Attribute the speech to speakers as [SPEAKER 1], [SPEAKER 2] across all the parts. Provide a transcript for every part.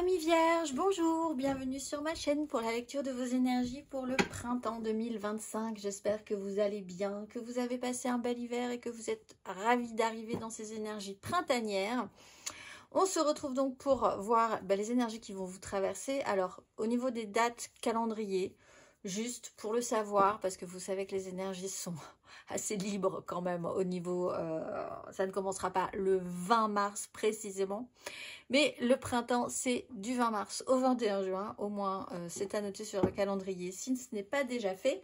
[SPEAKER 1] Amis vierges, bonjour, bienvenue sur ma chaîne pour la lecture de vos énergies pour le printemps 2025. J'espère que vous allez bien, que vous avez passé un bel hiver et que vous êtes ravis d'arriver dans ces énergies printanières. On se retrouve donc pour voir les énergies qui vont vous traverser. Alors, au niveau des dates calendrier, juste pour le savoir, parce que vous savez que les énergies sont assez libres quand même au niveau... ça ne commencera pas le 20 mars précisément. Mais le printemps, c'est du 20 mars au 21 juin. Au moins, c'est à noter sur le calendrier si ce n'est pas déjà fait.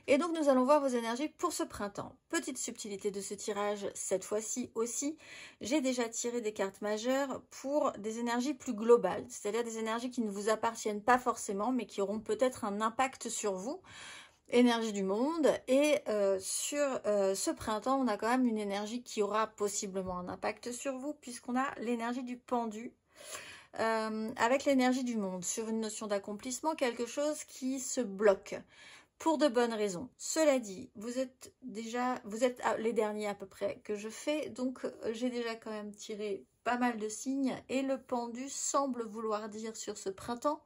[SPEAKER 1] Et donc, nous allons voir vos énergies pour ce printemps. Petite subtilité de ce tirage, cette fois-ci aussi, j'ai déjà tiré des cartes majeures pour des énergies plus globales, c'est-à-dire des énergies qui ne vous appartiennent pas forcément, mais qui auront peut-être un impact sur vous, énergie du monde. Et sur ce printemps, on a quand même une énergie qui aura possiblement un impact sur vous, puisqu'on a l'énergie du pendu, avec l'énergie du monde, sur une notion d'accomplissement, quelque chose qui se bloque. Pour de bonnes raisons. Cela dit, vous êtes les derniers à peu près que je fais, donc j'ai déjà quand même tiré pas mal de signes et le pendu semble vouloir dire sur ce printemps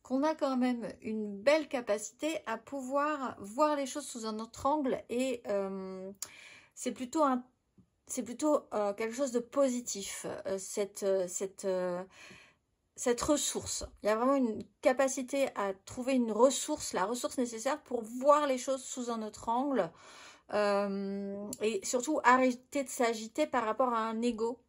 [SPEAKER 1] qu'on a quand même une belle capacité à pouvoir voir les choses sous un autre angle et c'est plutôt quelque chose de positif, cette ressource. Il y a vraiment une capacité à trouver une ressource, la ressource nécessaire pour voir les choses sous un autre angle et surtout arrêter de s'agiter par rapport à un ego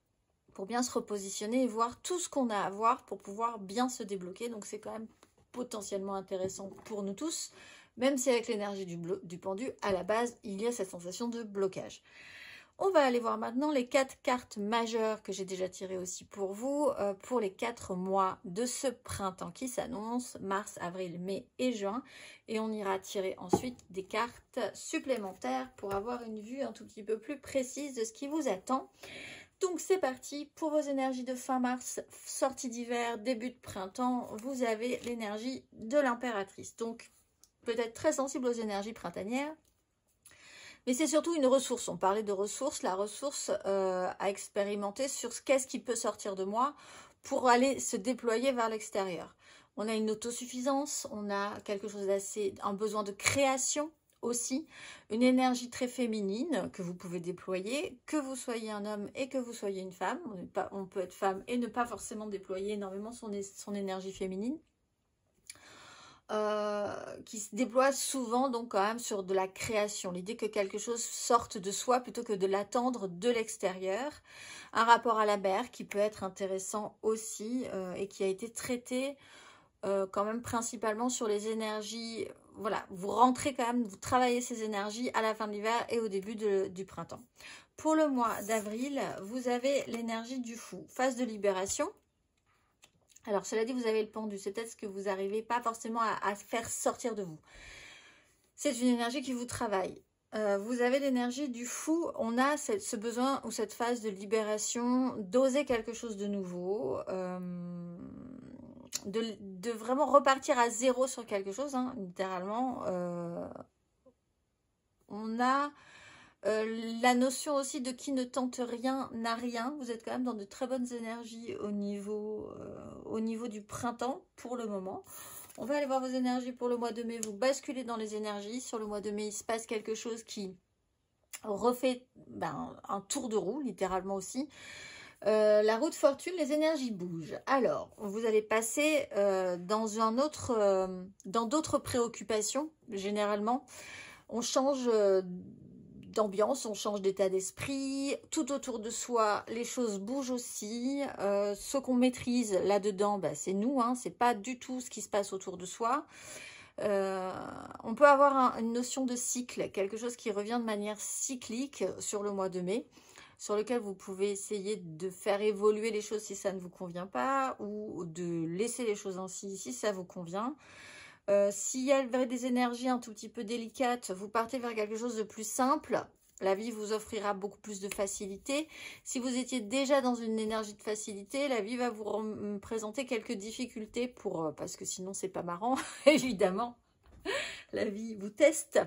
[SPEAKER 1] pour bien se repositionner et voir tout ce qu'on a à voir pour pouvoir bien se débloquer. Donc c'est quand même potentiellement intéressant pour nous tous, même si avec l'énergie du pendu, à la base, il y a cette sensation de blocage. On va aller voir maintenant les 4 cartes majeures que j'ai déjà tirées aussi pour vous, pour les 4 mois de ce printemps qui s'annonce, mars, avril, mai et juin. Et on ira tirer ensuite des cartes supplémentaires pour avoir une vue un tout petit peu plus précise de ce qui vous attend. Donc c'est parti pour vos énergies de fin mars, sortie d'hiver, début de printemps. Vous avez l'énergie de l'impératrice. Donc peut-être très sensible aux énergies printanières. Mais c'est surtout une ressource. On parlait de ressources. La ressource à expérimenter sur qu'est-ce qui peut sortir de moi pour aller se déployer vers l'extérieur. On a une autosuffisance, on a quelque chose un besoin de création aussi, une énergie très féminine que vous pouvez déployer, que vous soyez un homme et que vous soyez une femme. On peut être femme et ne pas forcément déployer énormément son énergie féminine. Qui se déploie souvent donc quand même sur de la création, l'idée que quelque chose sorte de soi plutôt que de l'attendre de l'extérieur. Un rapport à la mer qui peut être intéressant aussi et qui a été traité quand même principalement sur les énergies. Voilà, vous rentrez quand même, vous travaillez ces énergies à la fin de l'hiver et au début du printemps. Pour le mois d'avril, vous avez l'énergie du fou, phase de libération. Alors, cela dit, vous avez le pendu. C'est peut-être ce que vous n'arrivez pas forcément à faire sortir de vous. C'est une énergie qui vous travaille. Vous avez l'énergie du fou. On a ce besoin ou cette phase de libération, d'oser quelque chose de nouveau, de vraiment repartir à zéro sur quelque chose, hein, littéralement. On a... la notion aussi de qui ne tente rien n'a rien. Vous êtes quand même dans de très bonnes énergies au niveau du printemps pour le moment. On va aller voir vos énergies pour le mois de mai. Vous basculez dans les énergies. Sur le mois de mai, il se passe quelque chose qui refait un tour de roue, littéralement aussi. La roue de fortune, les énergies bougent. Alors, vous allez passer dans d'autres préoccupations, généralement. On change... d'ambiance, on change d'état d'esprit, tout autour de soi, les choses bougent aussi. Ce qu'on maîtrise là-dedans, c'est nous, hein, c'est pas du tout ce qui se passe autour de soi. On peut avoir une notion de cycle, quelque chose qui revient de manière cyclique sur le mois de mai, sur lequel vous pouvez essayer de faire évoluer les choses si ça ne vous convient pas, ou de laisser les choses ainsi si ça vous convient. S'il y avait des énergies un tout petit peu délicates, vous partez vers quelque chose de plus simple. La vie vous offrira beaucoup plus de facilité. Si vous étiez déjà dans une énergie de facilité, la vie va vous présenter quelques difficultés parce que sinon c'est pas marrant, évidemment. la vie vous teste.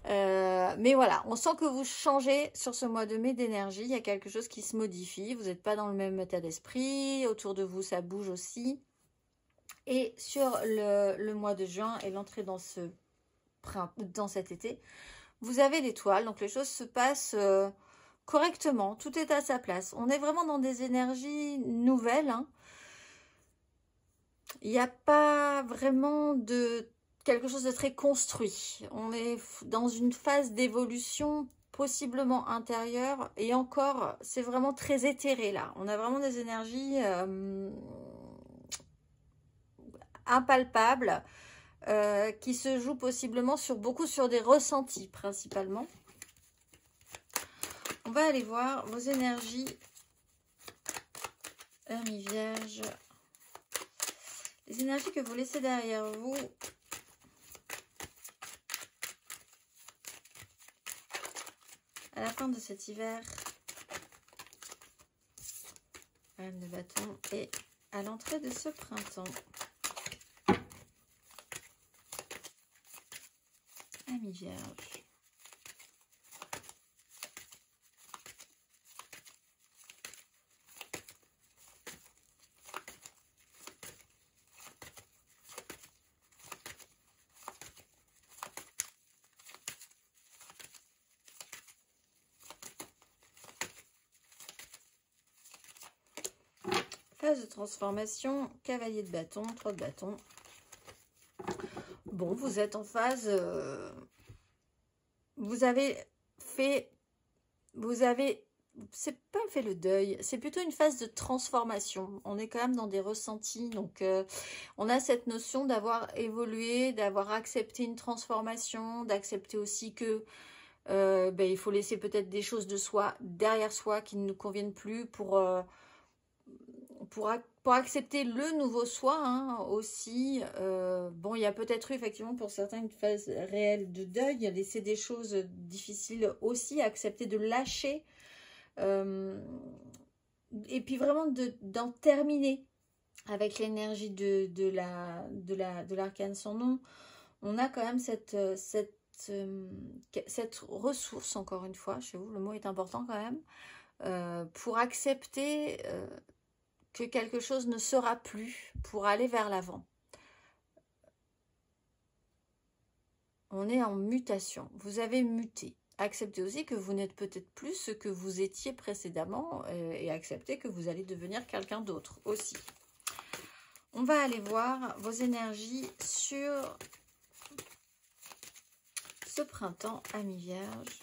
[SPEAKER 1] Mais voilà, on sent que vous changez sur ce mois de mai d'énergie. Il y a quelque chose qui se modifie. Vous n'êtes pas dans le même état d'esprit. Autour de vous, ça bouge aussi. Et sur le mois de juin et l'entrée dans cet été, vous avez l'étoile. Donc les choses se passent correctement. Tout est à sa place. On est vraiment dans des énergies nouvelles. Hein. Il n'y a pas vraiment quelque chose de très construit. On est dans une phase d'évolution possiblement intérieure. Et encore, c'est vraiment très éthéré là. On a vraiment des énergies impalpables qui se jouent possiblement beaucoup sur des ressentis principalement. On va aller voir vos énergies. Ami Vierge. Les énergies que vous laissez derrière vous. À la fin de cet hiver. Reine de bâton. Et à l'entrée de ce printemps. Ami Vierge. Phase de transformation, cavalier de bâton, 3 de bâton. Bon, vous êtes en phase... c'est pas fait le deuil, c'est plutôt une phase de transformation. On est quand même dans des ressentis, donc on a cette notion d'avoir évolué, d'avoir accepté une transformation, d'accepter aussi que il faut laisser peut-être des choses de soi derrière soi qui ne nous conviennent plus pour accepter le nouveau soi hein, aussi. Bon, il y a peut-être eu effectivement pour certains une phase réelle de deuil, laisser des choses difficiles aussi, accepter de lâcher et puis vraiment d'en terminer avec l'énergie de l'arcane sans nom. On a quand même cette ressource, encore une fois, chez vous, le mot est important quand même, pour accepter que quelque chose ne sera plus, pour aller vers l'avant. On est en mutation, vous avez muté. Acceptez aussi que vous n'êtes peut-être plus ce que vous étiez précédemment et acceptez que vous allez devenir quelqu'un d'autre aussi. On va aller voir vos énergies sur ce printemps, Ami Vierge.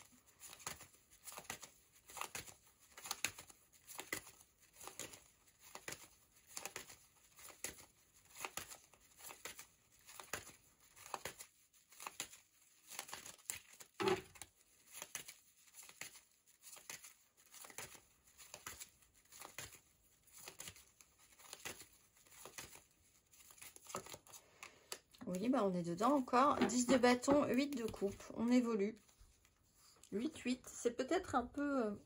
[SPEAKER 1] Oui, bah on est dedans encore. 10 de bâton, 8 de coupe. On évolue. 8-8. C'est peut-être un peu...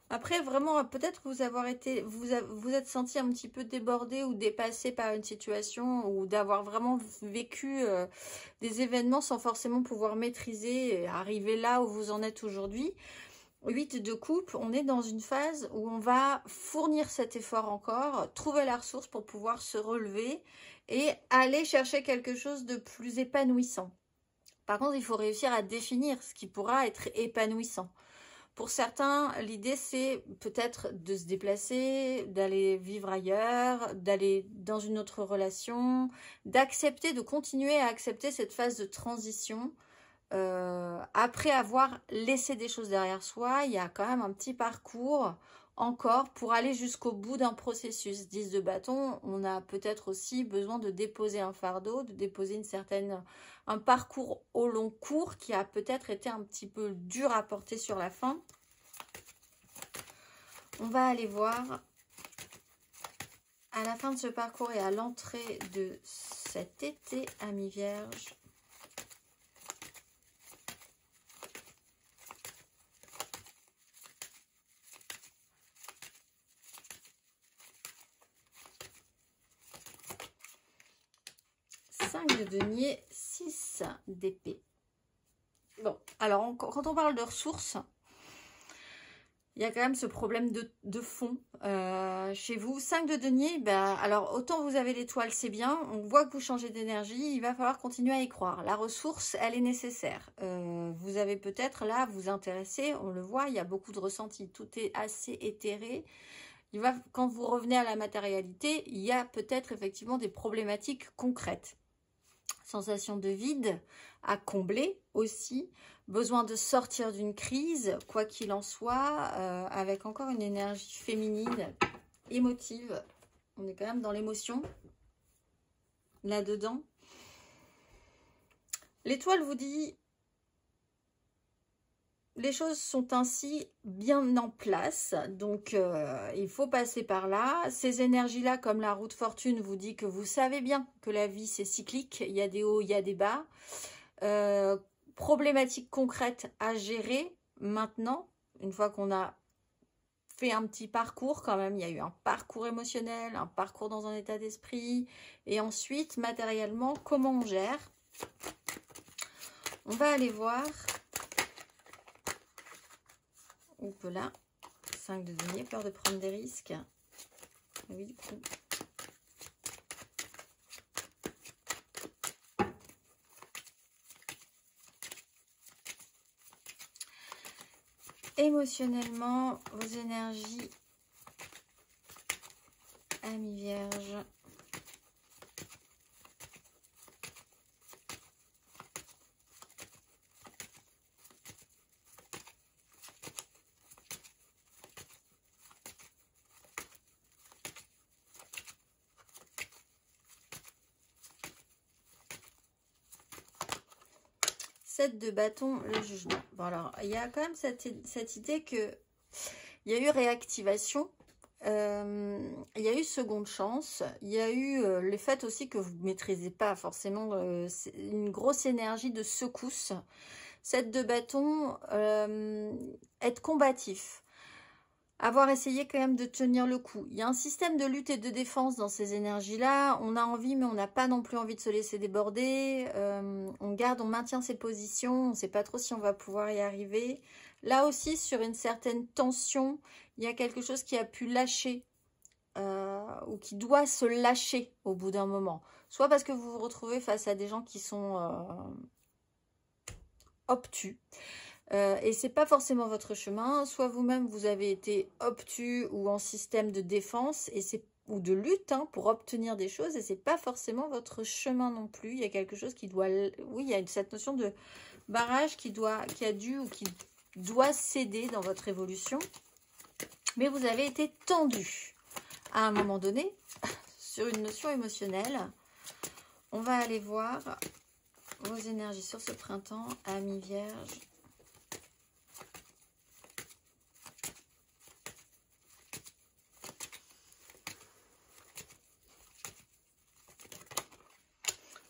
[SPEAKER 1] Après, vraiment, peut-être vous êtes senti un petit peu débordé ou dépassé par une situation ou d'avoir vraiment vécu des événements sans forcément pouvoir maîtriser et arriver là où vous en êtes aujourd'hui. 8 de coupe, on est dans une phase où on va fournir cet effort encore, trouver la ressource pour pouvoir se relever et aller chercher quelque chose de plus épanouissant. Par contre, il faut réussir à définir ce qui pourra être épanouissant. Pour certains, l'idée c'est peut-être de se déplacer, d'aller vivre ailleurs, d'aller dans une autre relation, d'accepter, de continuer à accepter cette phase de transition. Après avoir laissé des choses derrière soi, il y a quand même un petit parcours encore pour aller jusqu'au bout d'un processus. 10 de bâton, on a peut-être aussi besoin de déposer un fardeau, de déposer un parcours au long cours qui a peut-être été un petit peu dur à porter sur la fin. On va aller voir à la fin de ce parcours et à l'entrée de cet été, Ami Vierge. De denier, 6 d'épée. Bon, alors quand on parle de ressources, il y a quand même ce problème de fond chez vous. 5 de denier, bah, alors autant vous avez l'étoile, c'est bien. On voit que vous changez d'énergie, il va falloir continuer à y croire. La ressource, elle est nécessaire. Vous avez peut-être là, vous intéresser, on le voit, il y a beaucoup de ressentis. Tout est assez éthéré. Quand vous revenez à la matérialité, il y a peut-être effectivement des problématiques concrètes. Sensation de vide à combler aussi. Besoin de sortir d'une crise, quoi qu'il en soit, avec encore une énergie féminine, émotive. On est quand même dans l'émotion, là-dedans. L'étoile vous dit, les choses sont ainsi bien en place, donc il faut passer par là. Ces énergies-là, comme la roue de fortune, vous dit que vous savez bien que la vie, c'est cyclique. Il y a des hauts, il y a des bas. Problématiques concrètes à gérer maintenant, une fois qu'on a fait un petit parcours quand même, il y a eu un parcours émotionnel, un parcours dans un état d'esprit, et ensuite, matériellement, comment on gère. On va aller voir, hop là, 5 de denier, peur de prendre des risques. Oui, du coup. Émotionnellement, vos énergies, Amis Vierge. De bâton, le jugement. Bon, alors, il y a quand même cette idée que il y a eu réactivation, il y a eu seconde chance, il y a eu le fait aussi que vous ne maîtrisez pas forcément une grosse énergie de secousse. 7 de bâton, être combatif. Avoir essayé quand même de tenir le coup. Il y a un système de lutte et de défense dans ces énergies-là. On a envie, mais on n'a pas non plus envie de se laisser déborder. On maintient ses positions. On ne sait pas trop si on va pouvoir y arriver. Là aussi, sur une certaine tension, il y a quelque chose qui a pu lâcher ou qui doit se lâcher au bout d'un moment. Soit parce que vous vous retrouvez face à des gens qui sont obtus. Et c'est pas forcément votre chemin, soit vous-même vous avez été obtus ou en système de défense ou de lutte pour obtenir des choses, et c'est pas forcément votre chemin non plus. Il y a quelque chose qui doit, oui, il y a cette notion de barrage qui doit céder dans votre évolution, mais vous avez été tendu à un moment donné sur une notion émotionnelle. On va aller voir vos énergies sur ce printemps, Amis Vierge.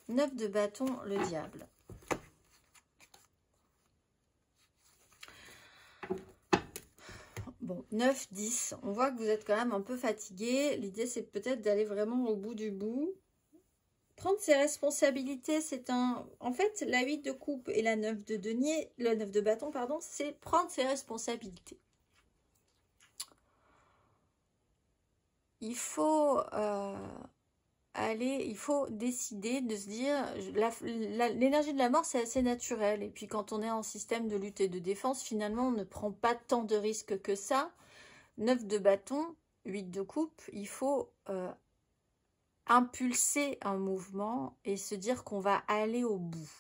[SPEAKER 1] 9 de bâton, le diable. Bon, 9, 10. On voit que vous êtes quand même un peu fatigué. L'idée, c'est peut-être d'aller vraiment au bout du bout. Prendre ses responsabilités, c'est un... En fait, la 8 de coupe et la 9 de denier, le 9 de bâton, pardon, c'est prendre ses responsabilités. Il faut... il faut décider de se dire, l'énergie de la mort, c'est assez naturel. Et puis quand on est en système de lutte et de défense, finalement, on ne prend pas tant de risques que ça. 9 de bâton, 8 de coupe, il faut impulser un mouvement et se dire qu'on va aller au bout.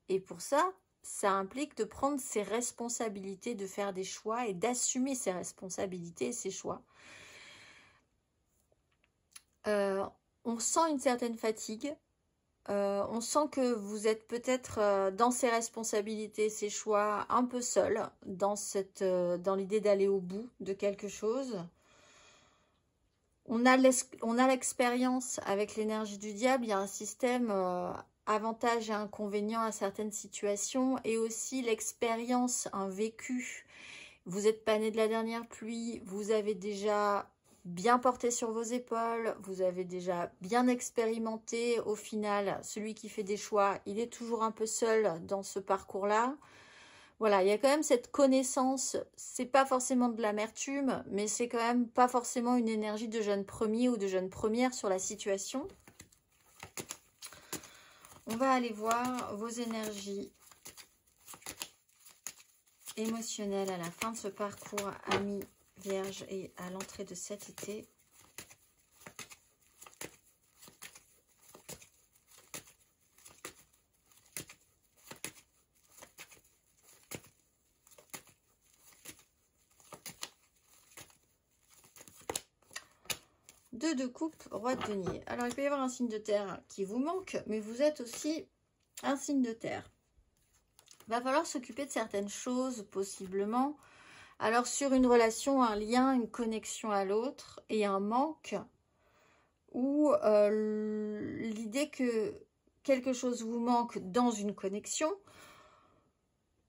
[SPEAKER 1] Et pour ça, ça implique de prendre ses responsabilités, de faire des choix et d'assumer ses responsabilités et ses choix. On sent une certaine fatigue, on sent que vous êtes peut-être dans ces responsabilités, ces choix, un peu seul dans l'idée d'aller au bout de quelque chose. On a l'expérience avec l'énergie du diable, il y a un système avantages et inconvénients à certaines situations, et aussi l'expérience, un vécu. Vous n'êtes pas né de la dernière pluie, vous avez déjà bien porté sur vos épaules, vous avez déjà bien expérimenté. Au final, celui qui fait des choix, il est toujours un peu seul dans ce parcours-là. Voilà, il y a quand même cette connaissance, c'est pas forcément de l'amertume, mais c'est quand même pas forcément une énergie de jeune premier ou de jeune première sur la situation. On va aller voir vos énergies émotionnelles à la fin de ce parcours, amis Vierge, et à l'entrée de cet été. Deux de coupe, roi de denier. Alors, il peut y avoir un signe de terre qui vous manque, mais vous êtes aussi un signe de terre. Il va falloir s'occuper de certaines choses, possiblement. Alors, sur une relation, un lien, une connexion à l'autre et un manque, ou l'idée que quelque chose vous manque dans une connexion,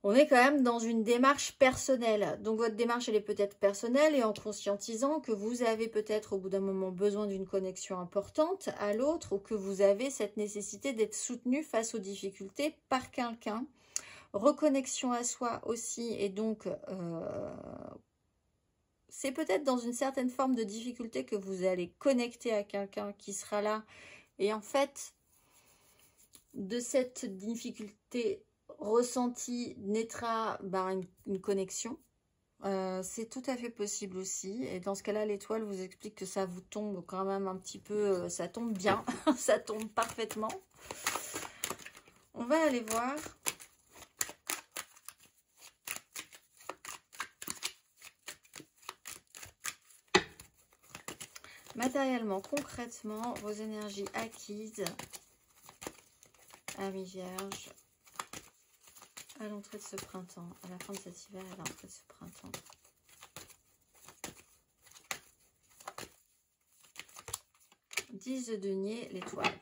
[SPEAKER 1] on est quand même dans une démarche personnelle. Donc, votre démarche, elle est peut-être personnelle et en conscientisant que vous avez peut-être au bout d'un moment besoin d'une connexion importante à l'autre ou que vous avez cette nécessité d'être soutenu face aux difficultés par quelqu'un. Reconnexion à soi aussi, et donc c'est peut-être dans une certaine forme de difficulté que vous allez connecter à quelqu'un qui sera là. Et en fait, de cette difficulté ressentie naîtra une connexion. C'est tout à fait possible aussi. Et dans ce cas-là, l'étoile vous explique que ça vous tombe quand même un petit peu, ça tombe bien, ça tombe parfaitement. On va aller voir. Matériellement, concrètement, vos énergies acquises, amis Vierge, à l'entrée de ce printemps, à la fin de cet hiver, à l'entrée de ce printemps. Dix de denier, l'étoile.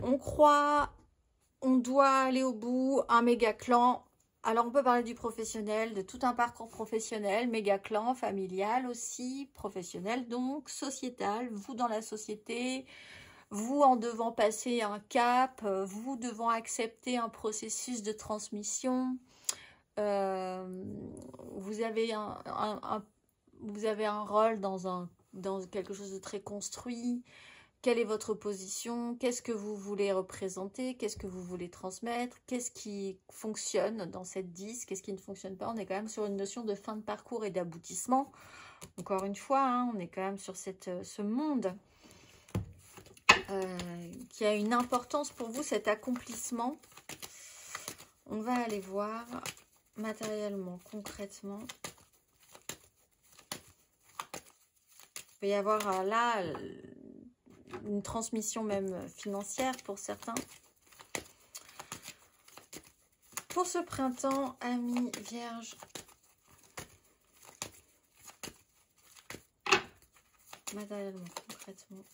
[SPEAKER 1] On croit, on doit aller au bout, un méga clan. Alors, on peut parler du professionnel, de tout un parcours professionnel, méga clan, familial aussi, professionnel donc, sociétal, vous dans la société, vous en devant passer un cap, vous devant accepter un processus de transmission. Vous avez un rôle dans quelque chose de très construit. Quelle est votre position? Qu'est-ce que vous voulez représenter? Qu'est-ce que vous voulez transmettre? Qu'est-ce qui fonctionne dans cette 10? Qu'est-ce qui ne fonctionne pas? On est quand même sur une notion de fin de parcours et d'aboutissement. Encore une fois, hein, on est quand même sur ce monde qui a une importance pour vous, cet accomplissement. On va aller voir matériellement, concrètement. Il peut y avoir là une transmission même financière pour certains. Pour ce printemps, amis Vierge, matériellement, concrètement.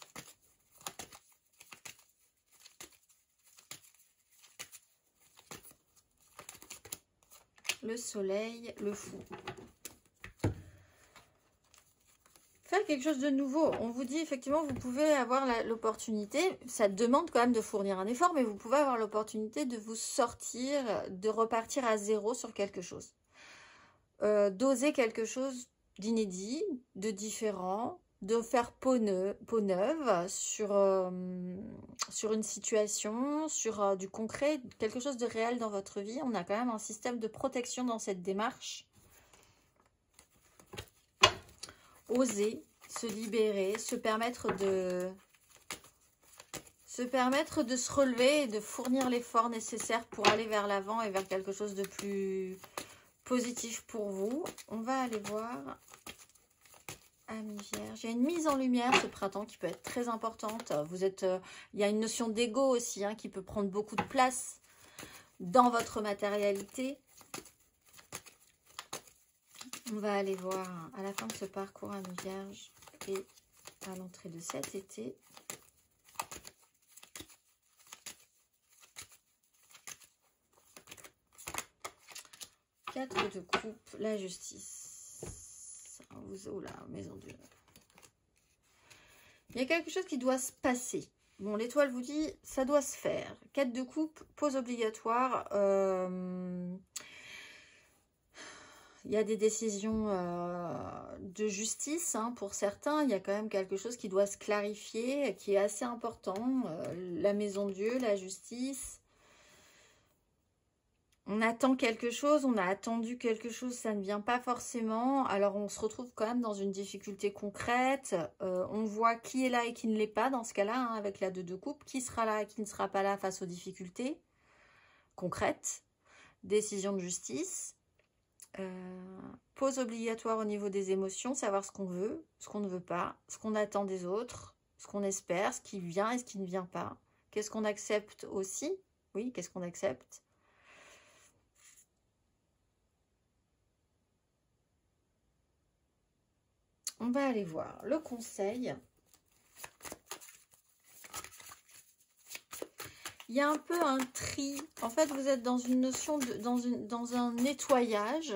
[SPEAKER 1] Le soleil, le fou. Faire quelque chose de nouveau. On vous dit effectivement, vous pouvez avoir l'opportunité, ça demande quand même de fournir un effort, mais vous pouvez avoir l'opportunité de vous sortir, de repartir à zéro sur quelque chose. D'oser quelque chose d'inédit, de différent, de faire peau neuve sur une situation, sur du concret, quelque chose de réel dans votre vie. On a quand même un système de protection dans cette démarche. Oser se libérer, se permettre de se relever et de fournir l'effort nécessaire pour aller vers l'avant et vers quelque chose de plus positif pour vous. On va aller voir, amis Vierge. Il y a une mise en lumière ce printemps qui peut être très importante. Il y a une notion d'ego aussi qui peut prendre beaucoup de place dans votre matérialité. On va aller voir à la fin de ce parcours, amis Vierge, et à l'entrée de cet été. Quatre de coupe, la justice. Oh là, maison Dieu. Il y a quelque chose qui doit se passer. Bon, l'étoile vous dit, ça doit se faire. 4 de coupe, pause obligatoire. Il y a des décisions de justice hein, pour certains. Il y a quand même quelque chose qui doit se clarifier, qui est assez important. La maison de Dieu, la justice. On attend quelque chose, on a attendu quelque chose, ça ne vient pas forcément. Alors on se retrouve quand même dans une difficulté concrète. On voit qui est là et qui ne l'est pas dans ce cas-là, hein, avec la 2 de coupe. Qui sera là et qui ne sera pas là face aux difficultés concrètes. Décision de justice. Pause obligatoire au niveau des émotions, savoir ce qu'on veut, ce qu'on ne veut pas, ce qu'on attend des autres, ce qu'on espère, ce qui vient et ce qui ne vient pas. Qu'est-ce qu'on accepte aussi? Oui, qu'est-ce qu'on accepte? On va aller voir le conseil. Il y a un peu un tri. En fait, vous êtes dans une notion, dans un nettoyage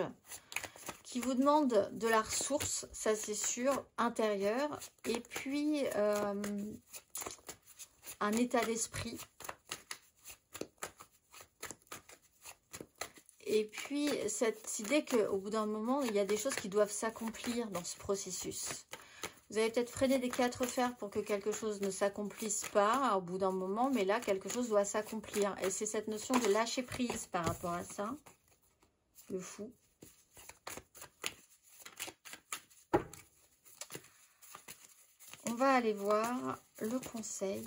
[SPEAKER 1] qui vous demande de la ressource, ça c'est sûr, intérieure. Et puis, un état d'esprit. Et puis, cette idée qu'au bout d'un moment, il y a des choses qui doivent s'accomplir dans ce processus. Vous avez peut-être freiné des 4 fers pour que quelque chose ne s'accomplisse pas au bout d'un moment, mais là, quelque chose doit s'accomplir. Et c'est cette notion de lâcher prise par rapport à ça. Le fou. On va aller voir le conseil.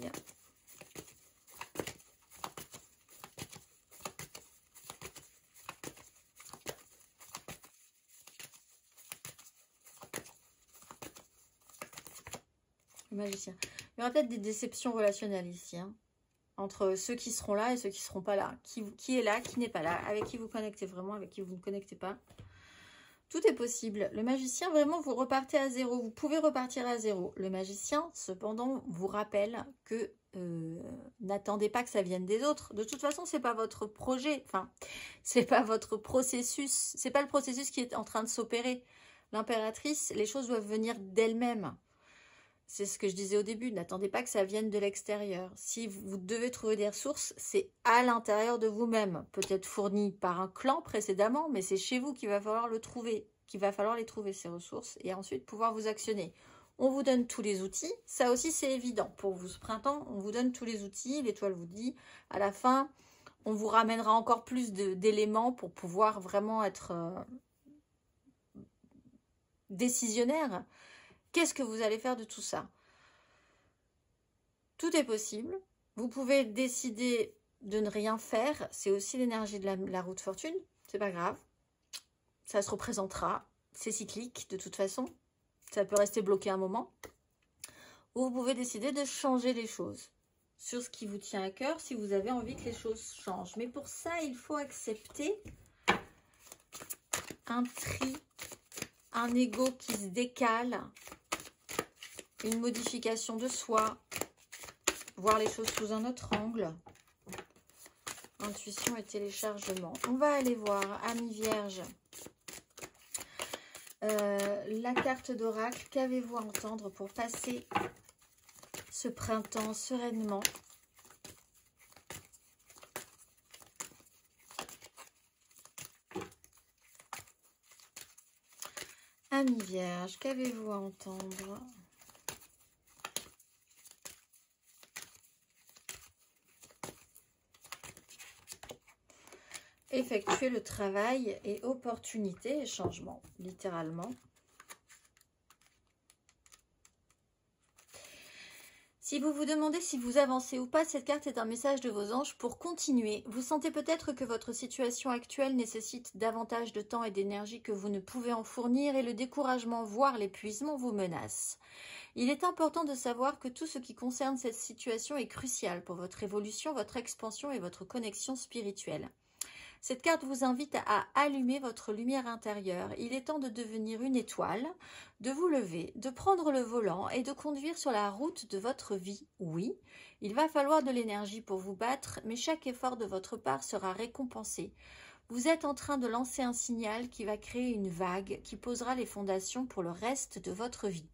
[SPEAKER 1] Magicien. Il y aura peut-être des déceptions relationnelles ici, hein, entre ceux qui seront là et ceux qui ne seront pas là. Qui est là, qui n'est pas là, avec qui vous connectez vraiment, avec qui vous ne connectez pas. Tout est possible. Le magicien, vraiment, vous repartez à zéro. Vous pouvez repartir à zéro. Le magicien, cependant, vous rappelle que n'attendez pas que ça vienne des autres. De toute façon, c'est pas votre projet. Enfin, c'est pas votre processus. C'est pas le processus qui est en train de s'opérer. L'impératrice, les choses doivent venir d'elles-mêmes. C'est ce que je disais au début, n'attendez pas que ça vienne de l'extérieur. Si vous devez trouver des ressources, c'est à l'intérieur de vous-même. Peut-être fourni par un clan précédemment, mais c'est chez vous qu'il va falloir le trouver, qu'il va falloir les trouver, ces ressources, et ensuite pouvoir vous actionner. On vous donne tous les outils, ça aussi c'est évident. Pour vous, ce printemps, on vous donne tous les outils, l'étoile vous dit, à la fin, on vous ramènera encore plus d'éléments pour pouvoir vraiment être décisionnaire. Qu'est-ce que vous allez faire de tout ça? Tout est possible. Vous pouvez décider de ne rien faire. C'est aussi l'énergie de la roue de fortune. C'est pas grave. Ça se représentera. C'est cyclique de toute façon. Ça peut rester bloqué un moment. Ou vous pouvez décider de changer les choses sur ce qui vous tient à cœur si vous avez envie que les choses changent. Mais pour ça, il faut accepter un tri, un ego qui se décale, une modification de soi, voir les choses sous un autre angle. Intuition et téléchargement. On va aller voir, Amis Vierge, la carte d'oracle. Qu'avez-vous à entendre pour passer ce printemps sereinement? Amis Vierge, qu'avez-vous à entendre? Effectuer le travail et opportunité et changement, littéralement. Si vous vous demandez si vous avancez ou pas, cette carte est un message de vos anges pour continuer. Vous sentez peut-être que votre situation actuelle nécessite davantage de temps et d'énergie que vous ne pouvez en fournir et le découragement, voire l'épuisement vous menace. Il est important de savoir que tout ce qui concerne cette situation est crucial pour votre évolution, votre expansion et votre connexion spirituelle. Cette carte vous invite à allumer votre lumière intérieure. Il est temps de devenir une étoile, de vous lever, de prendre le volant et de conduire sur la route de votre vie. Oui, il va falloir de l'énergie pour vous battre, mais chaque effort de votre part sera récompensé. Vous êtes en train de lancer un signal qui va créer une vague qui posera les fondations pour le reste de votre vie.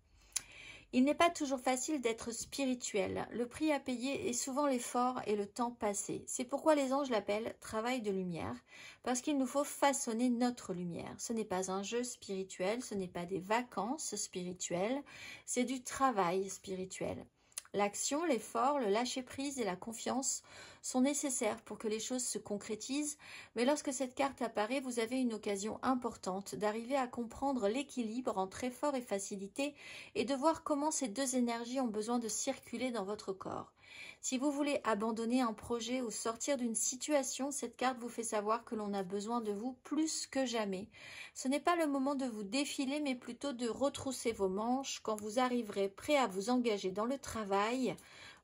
[SPEAKER 1] Il n'est pas toujours facile d'être spirituel. Le prix à payer est souvent l'effort et le temps passé. C'est pourquoi les anges l'appellent travail de lumière, parce qu'il nous faut façonner notre lumière. Ce n'est pas un jeu spirituel, ce n'est pas des vacances spirituelles, c'est du travail spirituel. L'action, l'effort, le lâcher-prise et la confiance sont nécessaires pour que les choses se concrétisent, mais lorsque cette carte apparaît, vous avez une occasion importante d'arriver à comprendre l'équilibre entre effort et facilité et de voir comment ces deux énergies ont besoin de circuler dans votre corps. Si vous voulez abandonner un projet ou sortir d'une situation, cette carte vous fait savoir que l'on a besoin de vous plus que jamais. Ce n'est pas le moment de vous défiler, mais plutôt de retrousser vos manches. Quand vous arriverez prêt à vous engager dans le travail,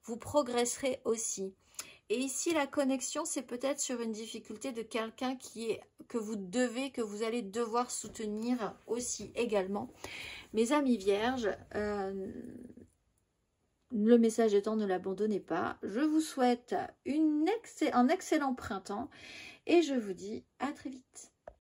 [SPEAKER 1] vous progresserez aussi. Et ici, la connexion, c'est peut-être sur une difficulté de quelqu'un que vous allez devoir soutenir aussi également. Mes amis vierges, le message étant ne l'abandonnez pas. Je vous souhaite un excellent printemps et je vous dis à très vite.